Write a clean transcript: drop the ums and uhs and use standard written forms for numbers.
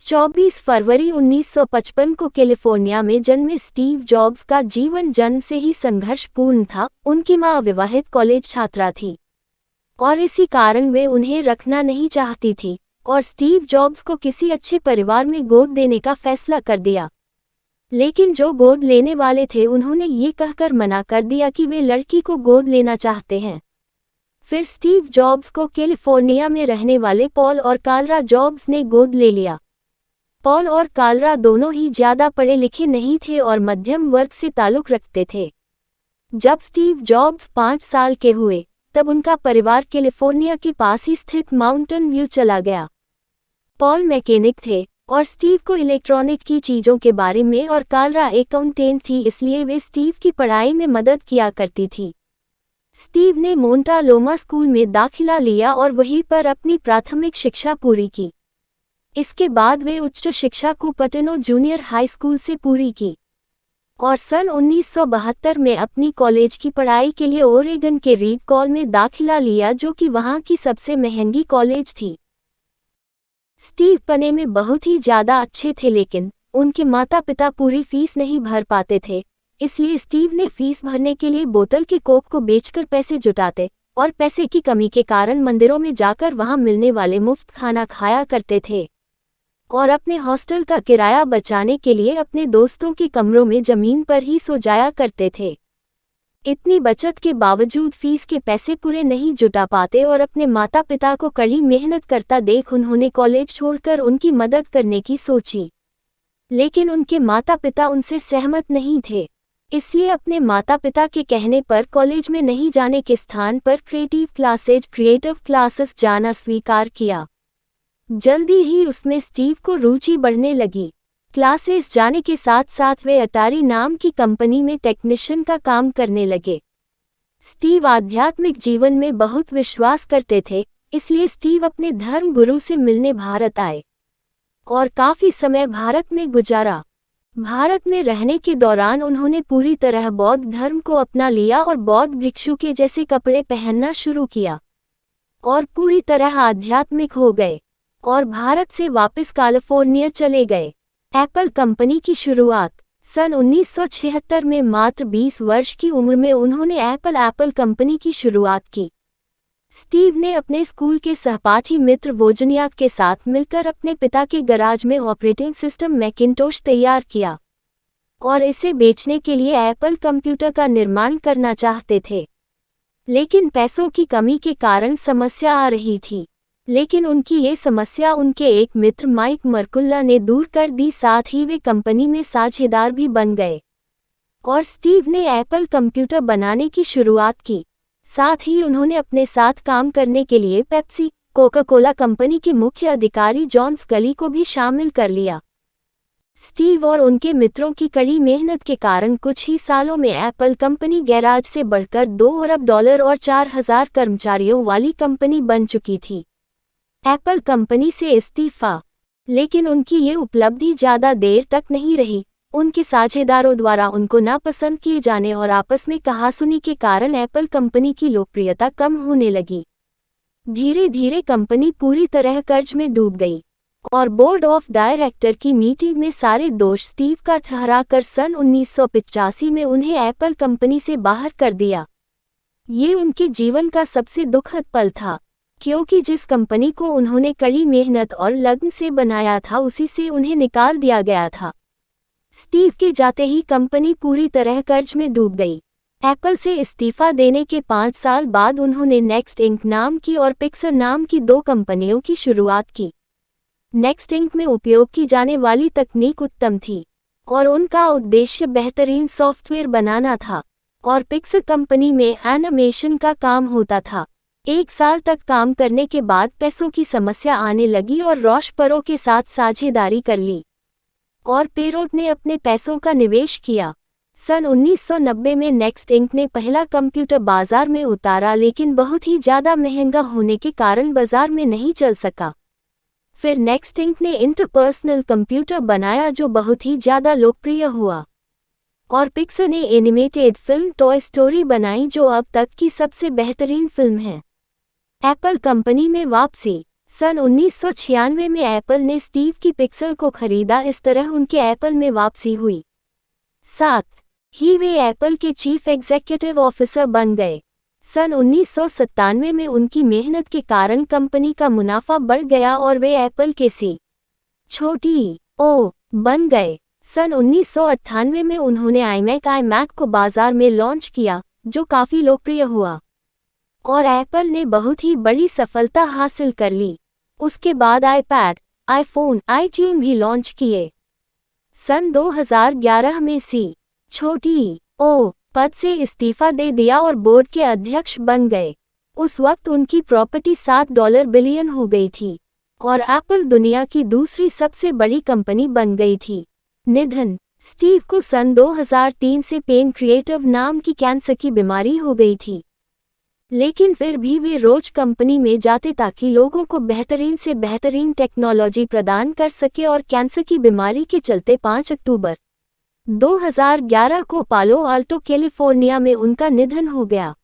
24 फरवरी 1955 को कैलिफोर्निया में जन्मे स्टीव जॉब्स का जीवन जन्म से ही संघर्षपूर्ण था। उनकी मां अविवाहित कॉलेज छात्रा थी और इसी कारण वे उन्हें रखना नहीं चाहती थी और स्टीव जॉब्स को किसी अच्छे परिवार में गोद देने का फैसला कर दिया। लेकिन जो गोद लेने वाले थे उन्होंने ये कहकर मना कर दिया कि वे लड़की को गोद लेना चाहते हैं। फिर स्टीव जॉब्स को कैलिफोर्निया में रहने वाले पॉल और कार्ला जॉब्स ने गोद ले लिया। पॉल और कार्ला दोनों ही ज्यादा पढ़े लिखे नहीं थे और मध्यम वर्ग से ताल्लुक रखते थे। जब स्टीव जॉब्स 5 साल के हुए तब उनका परिवार कैलिफोर्निया के पास ही स्थित माउंटेन व्यू चला गया। पॉल मैकेनिक थे और स्टीव को इलेक्ट्रॉनिक की चीज़ों के बारे में और कार्ला अकाउंटेंट थी, इसलिए वे स्टीव की पढ़ाई में मदद किया करती थी। स्टीव ने मोंटालोमा स्कूल में दाखिला लिया और वहीं पर अपनी प्राथमिक शिक्षा पूरी की। इसके बाद वे उच्च शिक्षा को पटेनो जूनियर हाई स्कूल से पूरी की और सन 1972 में अपनी कॉलेज की पढ़ाई के लिए ओरेगन के रीड कॉल में दाखिला लिया, जो कि वहां की सबसे महंगी कॉलेज थी। स्टीव पढ़ने में बहुत ही ज़्यादा अच्छे थे, लेकिन उनके माता पिता पूरी फीस नहीं भर पाते थे, इसलिए स्टीव ने फीस भरने के लिए बोतल के कोक को बेचकर पैसे जुटाते और पैसे की कमी के कारण मंदिरों में जाकर वहां मिलने वाले मुफ्त खाना खाया करते थे और अपने हॉस्टल का किराया बचाने के लिए अपने दोस्तों के कमरों में जमीन पर ही सो जाया करते थे। इतनी बचत के बावजूद फीस के पैसे पूरे नहीं जुटा पाते और अपने माता पिता को कड़ी मेहनत करता देख उन्होंने कॉलेज छोड़कर उनकी मदद करने की सोची। लेकिन उनके माता पिता उनसे सहमत नहीं थे, इसलिए अपने माता पिता के कहने पर कॉलेज में नहीं जाने के स्थान पर क्रिएटिव क्लासेस जाना स्वीकार किया। जल्दी ही उसमें स्टीव को रुचि बढ़ने लगी। क्लासेस जाने के साथ साथ वे अटारी नाम की कंपनी में टेक्नीशियन का काम करने लगे। स्टीव आध्यात्मिक जीवन में बहुत विश्वास करते थे, इसलिए स्टीव अपने धर्म गुरु से मिलने भारत आए और काफी समय भारत में गुजारा। भारत में रहने के दौरान उन्होंने पूरी तरह बौद्ध धर्म को अपना लिया और बौद्ध भिक्षु के जैसे कपड़े पहनना शुरू किया और पूरी तरह आध्यात्मिक हो गए और भारत से वापस कैलिफोर्निया चले गए। एप्पल कंपनी की शुरुआत सन 1976 में मात्र 20 वर्ष की उम्र में उन्होंने एप्पल कंपनी की शुरुआत की। स्टीव ने अपने स्कूल के सहपाठी मित्र वोजनियाक के साथ मिलकर अपने पिता के गराज में ऑपरेटिंग सिस्टम मैकिन्टोश तैयार किया और इसे बेचने के लिए एप्पल कंप्यूटर का निर्माण करना चाहते थे। लेकिन पैसों की कमी के कारण समस्या आ रही थी, लेकिन उनकी ये समस्या उनके एक मित्र माइक मर्कुल्ला ने दूर कर दी। साथ ही वे कंपनी में साझेदार भी बन गए और स्टीव ने एप्पल कंप्यूटर बनाने की शुरुआत की। साथ ही उन्होंने अपने साथ काम करने के लिए पेप्सी, कोका कोला कंपनी के मुख्य अधिकारी जॉन स्कली को भी शामिल कर लिया। स्टीव और उनके मित्रों की कड़ी मेहनत के कारण कुछ ही सालों में एप्पल कंपनी गैराज से बढ़कर $2 अरब और 4,000 कर्मचारियों वाली कंपनी बन चुकी थी। एप्पल कंपनी से इस्तीफा, लेकिन उनकी ये उपलब्धि ज़्यादा देर तक नहीं रही। उनके साझेदारों द्वारा उनको नापसंद किए जाने और आपस में कहासुनी के कारण एप्पल कंपनी की लोकप्रियता कम होने लगी। धीरे धीरे कंपनी पूरी तरह कर्ज में डूब गई और बोर्ड ऑफ डायरेक्टर की मीटिंग में सारे दोष स्टीव का ठहराकर सन 1985 में उन्हें एप्पल कंपनी से बाहर कर दिया। ये उनके जीवन का सबसे दुखद पल था, क्योंकि जिस कंपनी को उन्होंने कड़ी मेहनत और लगन से बनाया था उसी से उन्हें निकाल दिया गया था। स्टीव के जाते ही कंपनी पूरी तरह कर्ज में डूब गई। एप्पल से इस्तीफा देने के 5 साल बाद उन्होंने नेक्स्ट इंक नाम की और पिक्सर नाम की 2 कंपनियों की शुरुआत की। नेक्स्ट इंक में उपयोग की जाने वाली तकनीक उत्तम थी और उनका उद्देश्य बेहतरीन सॉफ्टवेयर बनाना था और पिक्सर कंपनी में एनिमेशन का काम होता था। 1 साल तक काम करने के बाद पैसों की समस्या आने लगी और रॉश परो के साथ साझेदारी कर ली और पेरोट ने अपने पैसों का निवेश किया। सन 1990 में नेक्स्ट इंक ने पहला कंप्यूटर बाजार में उतारा, लेकिन बहुत ही ज़्यादा महंगा होने के कारण बाजार में नहीं चल सका। फिर नेक्स्ट इंक ने इंटरपर्सनल कंप्यूटर बनाया जो बहुत ही ज़्यादा लोकप्रिय हुआ और पिक्सर ने एनिमेटेड फिल्म टॉय स्टोरी बनाई जो अब तक की सबसे बेहतरीन फिल्म है। एप्पल कंपनी में वापसी सन 1996 में एप्पल ने स्टीव की पिक्सल को खरीदा। इस तरह उनके एप्पल में वापसी हुई। 7 ही वे एप्पल के चीफ एग्जीक्यूटिव ऑफिसर बन गए। सन 1997 में उनकी मेहनत के कारण कंपनी का मुनाफा बढ़ गया और वे एप्पल के COO बन गए। सन 1998 में उन्होंने iMac को बाजार में लॉन्च किया, जो काफ़ी लोकप्रिय हुआ और एप्पल ने बहुत ही बड़ी सफलता हासिल कर ली। उसके बाद iPad, iPhone, iTunes भी लॉन्च किए। सन 2011 में COO पद से इस्तीफा दे दिया और बोर्ड के अध्यक्ष बन गए। उस वक्त उनकी प्रॉपर्टी $7 बिलियन हो गई थी और एप्पल दुनिया की दूसरी सबसे बड़ी कंपनी बन गई थी। निधन: स्टीव को सन 2003 से पेनक्रिएटिव नाम की कैंसर की बीमारी हो गई थी, लेकिन फिर भी वे रोज कंपनी में जाते ताकि लोगों को बेहतरीन से बेहतरीन टेक्नोलॉजी प्रदान कर सके और कैंसर की बीमारी के चलते 5 अक्टूबर 2011 को पालो आल्टो, कैलिफोर्निया में उनका निधन हो गया।